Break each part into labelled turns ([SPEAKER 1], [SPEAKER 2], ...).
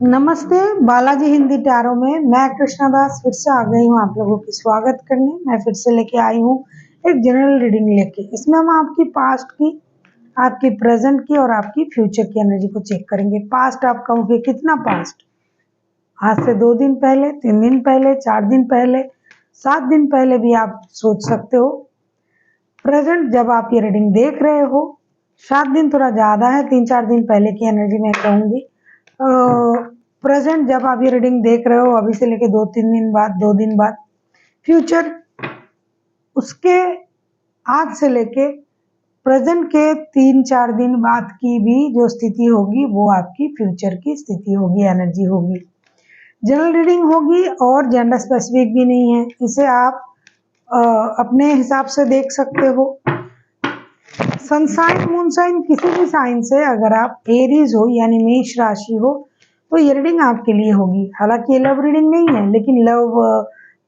[SPEAKER 1] नमस्ते, बालाजी हिंदी टैरो में मैं कृष्णा दास फिर से आ गई हूँ आप लोगों की स्वागत करने। मैं फिर से लेके आई हूँ एक जनरल रीडिंग लेके। इसमें हम आपकी पास्ट की, आपकी प्रेजेंट की और आपकी फ्यूचर की एनर्जी को चेक करेंगे। पास्ट आप कहोगे कितना पास्ट? आज से 2 दिन पहले, 3 दिन पहले, 4 दिन पहले, 7 दिन पहले भी आप सोच सकते हो। प्रेजेंट जब आप ये रीडिंग देख रहे हो, 7 दिन थोड़ा ज़्यादा है, 3-4 दिन पहले की एनर्जी मैं कहूँगी। प्रेजेंट जब आप ये रीडिंग देख रहे हो अभी से लेके 2-3 दिन बाद, 2 दिन बाद, फ्यूचर उसके आज से लेके प्रेजेंट के 3-4 दिन बाद की भी जो स्थिति होगी वो आपकी फ्यूचर की स्थिति होगी, एनर्जी होगी। जनरल रीडिंग होगी और जेंडर स्पेसिफिक भी नहीं है। इसे आप अपने हिसाब से देख सकते हो। सनसाइन मून साइन किसी भी साइन से अगर आप एरीज हो यानी मेष राशि हो तो ये रीडिंग आपके लिए होगी। हालांकि ये लव रीडिंग नहीं है, लेकिन लव,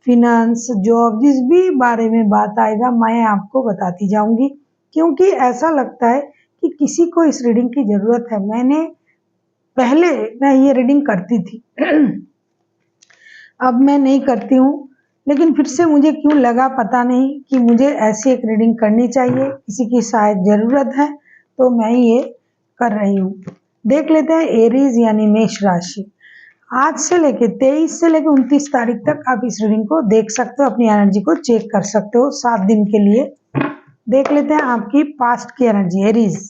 [SPEAKER 1] फिनेंस, जॉब, जिस भी बारे में बात आएगा मैं आपको बताती जाऊंगी, क्योंकि ऐसा लगता है कि किसी को इस रीडिंग की जरूरत है। पहले मैं ये रीडिंग करती थी अब मैं नहीं करती हूँ, लेकिन फिर से मुझे क्यों लगा पता नहीं कि मुझे ऐसी एक रीडिंग करनी चाहिए, किसी की शायद ज़रूरत है, तो मैं ये कर रही हूँ। देख लेते हैं एरीज यानी मेष राशि। आज से लेके 23 से लेके 29 तारीख तक आप इस रीडिंग को देख सकते हो, अपनी एनर्जी को चेक कर सकते हो 7 दिन के लिए। देख लेते हैं आपकी पास्ट की एनर्जी एरीज।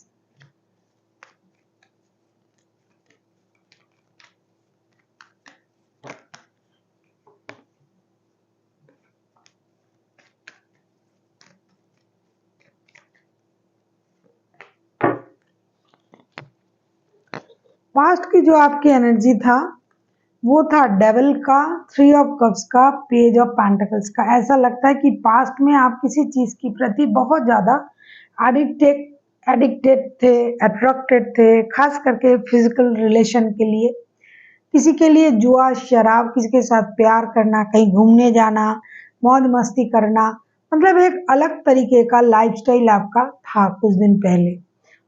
[SPEAKER 1] पास्ट की जो आपकी एनर्जी था वो था डेविल का, 3 ऑफ कप्स का, पेज ऑफ पेंटिकल्स का। ऐसा लगता है कि पास्ट में आप किसी चीज के प्रति बहुत ज्यादा एडिक्टेड थे, अट्रैक्टेड थे, खास करके फिजिकल रिलेशन के लिए। किसी के लिए जुआ, शराब, किसी के साथ प्यार करना, कहीं घूमने जाना, मौज मस्ती करना, मतलब एक अलग तरीके का लाइफस्टाइल आपका था कुछ दिन पहले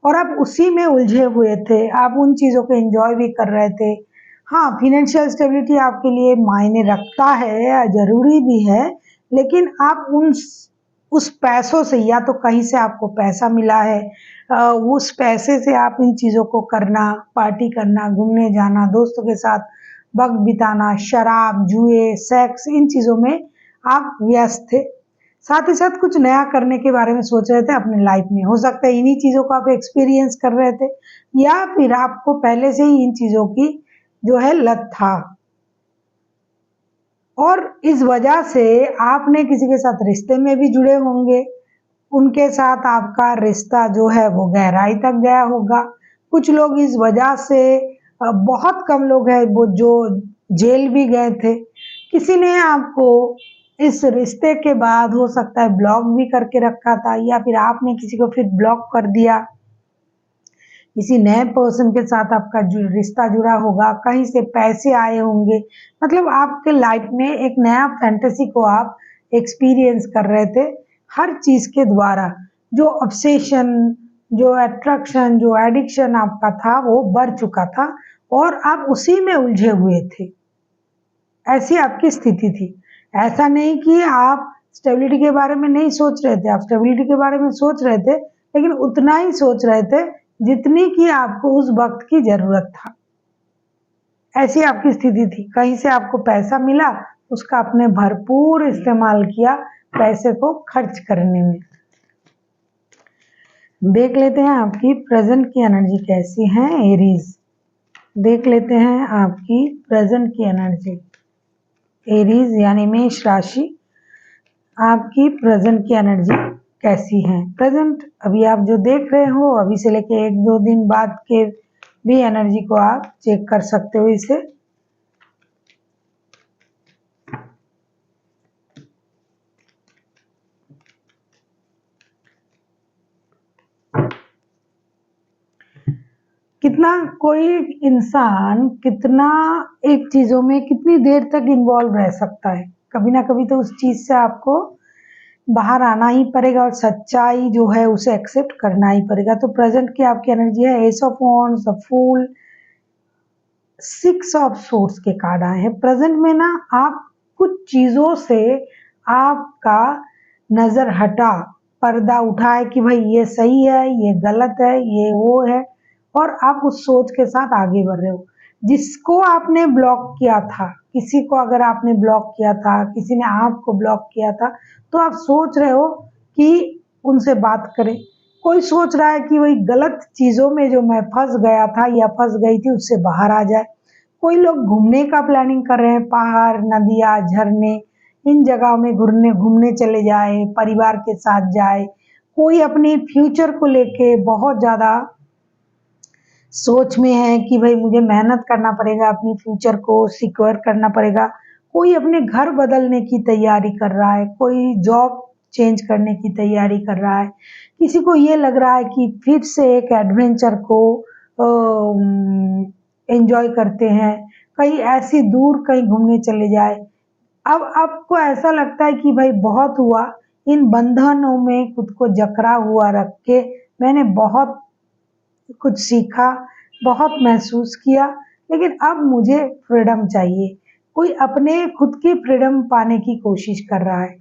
[SPEAKER 1] और आप उसी में उलझे हुए थे। आप उन चीजों को एंजॉय भी कर रहे थे। हाँ, फाइनेंशियल स्टेबिलिटी आपके लिए मायने रखता है, जरूरी भी है, लेकिन आप उस पैसों से, या तो कहीं से आपको पैसा मिला है, उस पैसे से आप इन चीज़ों को करना, पार्टी करना, घूमने जाना, दोस्तों के साथ वक्त बिताना, शराब, जुए, सेक्स, इन चीज़ों में आप व्यस्त थे। साथ ही साथ कुछ नया करने के बारे में सोच रहे थे अपने लाइफ में। हो सकता है इन्हीं चीज़ों को आप एक्सपीरियंस कर रहे थे, या फिर आपको पहले से ही इन चीज़ों की जो है लत था और इस वजह से आपने किसी के साथ रिश्ते में भी जुड़े होंगे। उनके साथ आपका रिश्ता जो है वो गहराई तक गया होगा। कुछ लोग इस वजह से, बहुत कम लोग हैं वो जो जेल भी गए थे। किसी ने आपको इस रिश्ते के बाद हो सकता है ब्लॉक भी करके रखा था, या फिर आपने किसी को फिर ब्लॉक कर दिया। किसी नए पर्सन के साथ आपका रिश्ता जुड़ा होगा, कहीं से पैसे आए होंगे, मतलब आपके लाइफ में एक नया फैंटेसी को आप एक्सपीरियंस कर रहे थे हर चीज के द्वारा। जो ऑब्सेशन, जो अट्रैक्शन, जो एडिक्शन आपका था वो बढ़ चुका था और आप उसी में उलझे हुए थे। ऐसी आपकी स्थिति थी। ऐसा नहीं कि आप स्टेबिलिटी के बारे में नहीं सोच रहे थे, आप स्टेबिलिटी के बारे में सोच रहे थे, लेकिन उतना ही सोच रहे थे जितनी की आपको उस वक्त की जरूरत था। ऐसी आपकी स्थिति थी। कहीं से आपको पैसा मिला, उसका आपने भरपूर इस्तेमाल किया पैसे को खर्च करने में। देख लेते हैं आपकी प्रेजेंट की एनर्जी कैसी है एरीज। देख लेते हैं आपकी प्रेजेंट की एनर्जी एरीज यानी मेष राशि। आपकी प्रेजेंट की एनर्जी कैसी है? प्रेजेंट अभी आप जो देख रहे हो, अभी से लेके 1-2 दिन बाद के भी एनर्जी को आप चेक कर सकते हो इसे। कितना कोई इंसान कितना एक चीजों में कितनी देर तक इन्वॉल्व रह सकता है? कभी ना कभी तो उस चीज से आपको बाहर आना ही पड़ेगा और सच्चाई जो है उसे एक्सेप्ट करना ही पड़ेगा। तो प्रेजेंट की आपकी एनर्जी है ace of wands, the fool, six of swords के कार्ड आए हैं। प्रेजेंट में ना आप कुछ चीजों से आपका नजर हटा, पर्दा उठाए कि भाई ये सही है, ये गलत है, ये वो है, और आप उस सोच के साथ आगे बढ़ रहे हो। जिसको आपने ब्लॉक किया था, किसी को अगर आपने ब्लॉक किया था, किसी ने आपको ब्लॉक किया था, तो आप सोच रहे हो कि उनसे बात करें। कोई सोच रहा है कि वही गलत चीजों में जो मैं फंस गया था या फंस गई थी उससे बाहर आ जाए। कोई लोग घूमने का प्लानिंग कर रहे हैं, पहाड़, नदियाँ, झरने, इन जगहों में घूमने घूमने चले जाए, परिवार के साथ जाए। कोई अपने फ्यूचर को लेके बहुत ज़्यादा सोच में है कि भाई मुझे मेहनत करना पड़ेगा, अपनी फ्यूचर को सिक्योर करना पड़ेगा। कोई अपने घर बदलने की तैयारी कर रहा है, कोई जॉब चेंज करने की तैयारी कर रहा है। किसी को ये लग रहा है कि फिर से एक एडवेंचर को एंजॉय करते हैं, कहीं ऐसी दूर कहीं घूमने चले जाए। अब आपको ऐसा लगता है कि भाई बहुत हुआ, इन बंधनों में खुद को जकड़ा हुआ रख के मैंने बहुत कुछ सीखा, बहुत महसूस किया, लेकिन अब मुझे फ्रीडम चाहिए। कोई अपने खुद की फ्रीडम पाने की कोशिश कर रहा है,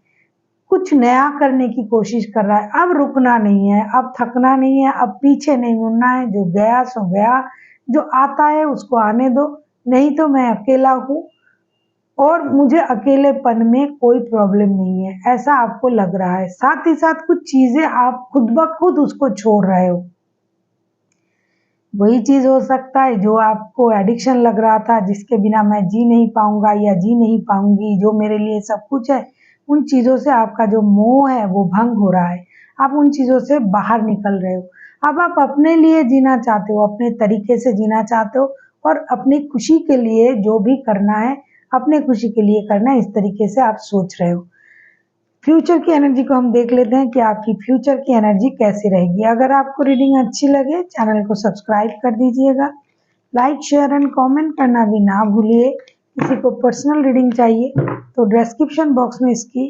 [SPEAKER 1] कुछ नया करने की कोशिश कर रहा है। अब रुकना नहीं है, अब थकना नहीं है, अब पीछे नहीं मुड़ना है। जो गया सो गया, जो आता है उसको आने दो, नहीं तो मैं अकेला हूँ और मुझे अकेलेपन में कोई प्रॉब्लम नहीं है, ऐसा आपको लग रहा है। साथ ही साथ कुछ चीजें आप खुद ब खुद उसको छोड़ रहे हो। वही चीज हो सकता है जो आपको एडिक्शन लग रहा था, जिसके बिना मैं जी नहीं पाऊंगा या जी नहीं पाऊंगी, जो मेरे लिए सब कुछ है। उन चीजों से आपका जो मोह है वो भंग हो रहा है, आप उन चीजों से बाहर निकल रहे हो। अब आप अपने लिए जीना चाहते हो, अपने तरीके से जीना चाहते हो, और अपनी खुशी के लिए जो भी करना है अपने खुशी के लिए करना है, इस तरीके से आप सोच रहे हो। फ्यूचर की एनर्जी को हम देख लेते हैं कि आपकी फ्यूचर की एनर्जी कैसी रहेगी। अगर आपको रीडिंग अच्छी लगे चैनल को सब्सक्राइब कर दीजिएगा, लाइक शेयर एंड कमेंट करना भी ना भूलिए। किसी को पर्सनल रीडिंग चाहिए तो डिस्क्रिप्शन बॉक्स में इसकी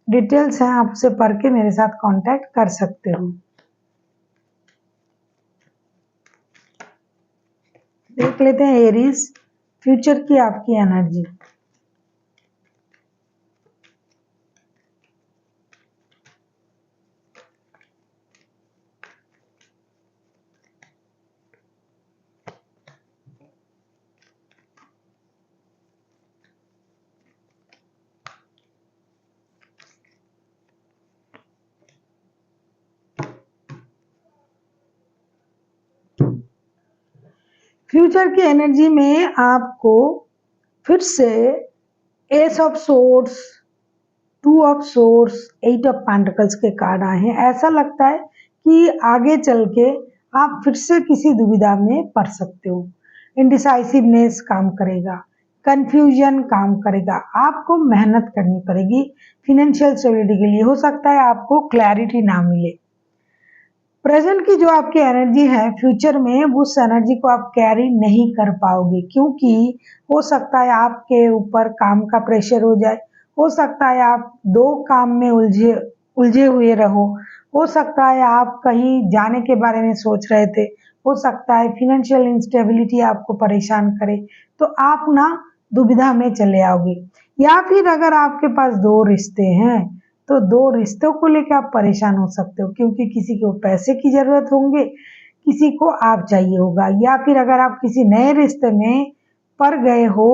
[SPEAKER 1] डिटेल्स हैं, आप उसे पढ़ के मेरे साथ कांटेक्ट कर सकते हो। देख लेते हैं एरीज, फ्यूचर की आपकी एनर्जी। फ्यूचर की एनर्जी में आपको फिर से ace of swords, two of swords, eight of pentacles के कार्ड आए हैं। ऐसा लगता है कि आगे चल के आप फिर से किसी दुविधा में पड़ सकते हो। इनडिसाइसिवनेस काम करेगा, कंफ्यूजन काम करेगा, आपको मेहनत करनी पड़ेगी फिनेंशियल स्टेबिलिटी के लिए। हो सकता है आपको क्लैरिटी ना मिले। प्रेजेंट की जो आपकी एनर्जी है, फ्यूचर में उस एनर्जी को आप कैरी नहीं कर पाओगे, क्योंकि हो सकता है आपके ऊपर काम का प्रेशर हो जाए, हो सकता है आप दो काम में उलझे उलझे हुए रहो, हो सकता है आप कहीं जाने के बारे में सोच रहे थे, हो सकता है फिनेंशियल इंस्टेबिलिटी आपको परेशान करे, तो आप ना दुविधा में चले आओगे। या फिर अगर आपके पास दो रिश्ते हैं तो दो रिश्तों को लेकर आप परेशान हो सकते हो, क्योंकि किसी को पैसे की जरूरत होंगे, किसी को आप चाहिए होगा। या फिर अगर आप किसी नए रिश्ते में पड़ गए हो,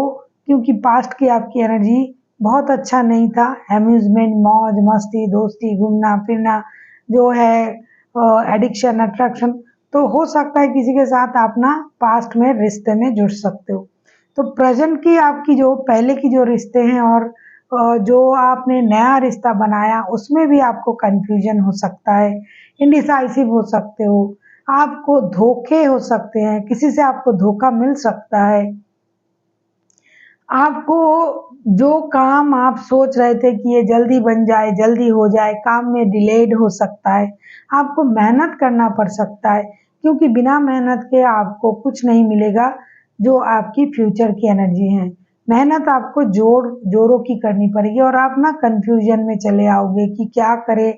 [SPEAKER 1] क्योंकि पास्ट की आपकी एनर्जी बहुत अच्छा नहीं था, अम्यूजमेंट, मौज मस्ती, दोस्ती, घूमना फिरना जो है, एडिक्शन, अट्रैक्शन, तो हो सकता है किसी के साथ आप ना पास्ट में रिश्ते में जुड़ सकते हो। तो प्रेजेंट की आपकी जो पहले की जो रिश्ते हैं और जो आपने नया रिश्ता बनाया उसमें भी आपको कंफ्यूजन हो सकता है, इंडिसाइसिव हो सकते हो, आपको धोखे हो सकते हैं, किसी से आपको धोखा मिल सकता है। आपको जो काम आप सोच रहे थे कि ये जल्दी बन जाए, जल्दी हो जाए, काम में डिलेड हो सकता है। आपको मेहनत करना पड़ सकता है, क्योंकि बिना मेहनत के आपको कुछ नहीं मिलेगा। जो आपकी फ्यूचर की एनर्जी है, मेहनत आपको जोरों की करनी पड़ेगी, और आप ना कंफ्यूजन में चले आओगे कि क्या करें,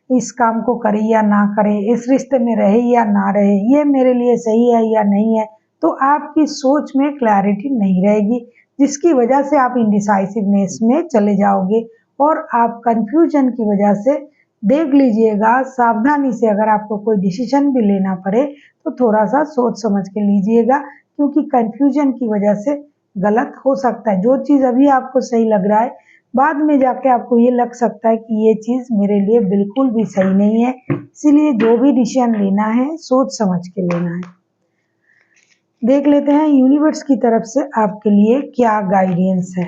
[SPEAKER 1] इस काम को करें या ना करें, इस रिश्ते में रहे या ना रहे, ये मेरे लिए सही है या नहीं है। तो आपकी सोच में क्लैरिटी नहीं रहेगी, जिसकी वजह से आप इंडिसाइसिवनेस में चले जाओगे और आप कंफ्यूजन की वजह से देख लीजिएगा, सावधानी से अगर आपको कोई डिसीजन भी लेना पड़े तो थोड़ा सा सोच समझ के लीजिएगा, क्योंकि कंफ्यूजन की वजह से गलत हो सकता है। जो चीज़ अभी आपको सही लग रहा है, बाद में जाके आपको ये लग सकता है कि ये चीज़ मेरे लिए बिल्कुल भी सही नहीं है। इसीलिए जो भी डिसीजन लेना है सोच समझ के लेना है। देख लेते हैं यूनिवर्स की तरफ से आपके लिए क्या गाइडेंस है।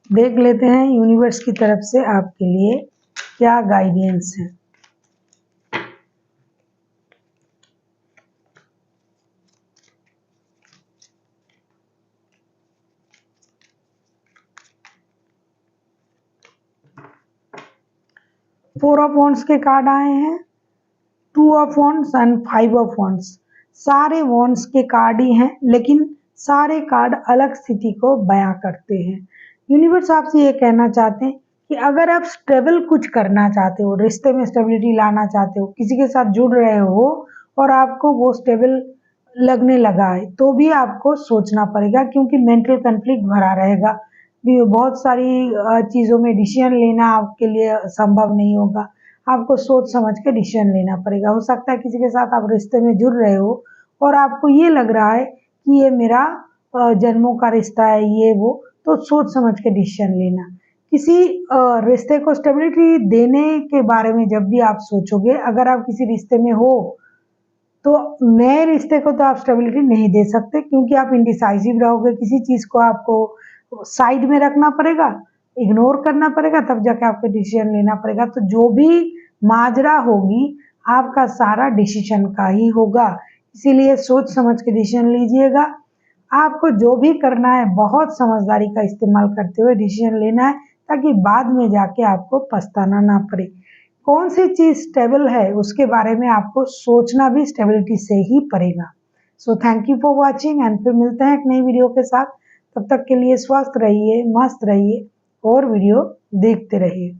[SPEAKER 1] देख लेते हैं यूनिवर्स की तरफ से आपके लिए क्या गाइडेंस है। फोर ऑफ वॉन्ड्स के कार्ड आए हैं, two of wands and five of wands. सारे वॉन्ड्स के कार्ड ही हैं, लेकिन सारे कार्ड अलग स्थिति को बयां करते हैं। यूनिवर्स आपसे ये कहना चाहते हैं कि अगर आप स्टेबल कुछ करना चाहते हो, रिश्ते में स्टेबिलिटी लाना चाहते हो, किसी के साथ जुड़ रहे हो और आपको वो स्टेबल लगने लगा है, तो भी आपको सोचना पड़ेगा, क्योंकि मेंटल कन्फ्लिक्ट भरा रहेगा। भी बहुत सारी चीज़ों में डिसीजन लेना आपके लिए संभव नहीं होगा। आपको सोच समझ के डिसीजन लेना पड़ेगा। हो सकता है किसी के साथ आप रिश्ते में जुड़ रहे हो और आपको ये लग रहा है कि ये मेरा जन्मों का रिश्ता है, ये वो, तो सोच समझ के डिसीजन लेना। किसी रिश्ते को स्टेबिलिटी देने के बारे में जब भी आप सोचोगे, अगर आप किसी रिश्ते में हो तो नए रिश्ते को तो आप स्टेबिलिटी नहीं दे सकते, क्योंकि आप इंडिसाइसिव रहोगे। किसी चीज़ को आपको साइड में रखना पड़ेगा, इग्नोर करना पड़ेगा, तब जाके आपको डिसीजन लेना पड़ेगा। तो जो भी माजरा होगी आपका सारा डिसीजन का ही होगा, इसीलिए सोच समझ के डिसीजन लीजिएगा। आपको जो भी करना है बहुत समझदारी का इस्तेमाल करते हुए डिसीजन लेना है, ताकि बाद में जाके आपको पछताना ना पड़े। कौन सी चीज़ स्टेबल है उसके बारे में आपको सोचना भी स्टेबिलिटी से ही पड़ेगा। So thank you for watching and फिर मिलते हैं एक नई वीडियो के साथ। तब तक के लिए स्वस्थ रहिए, मस्त रहिए और वीडियो देखते रहिए।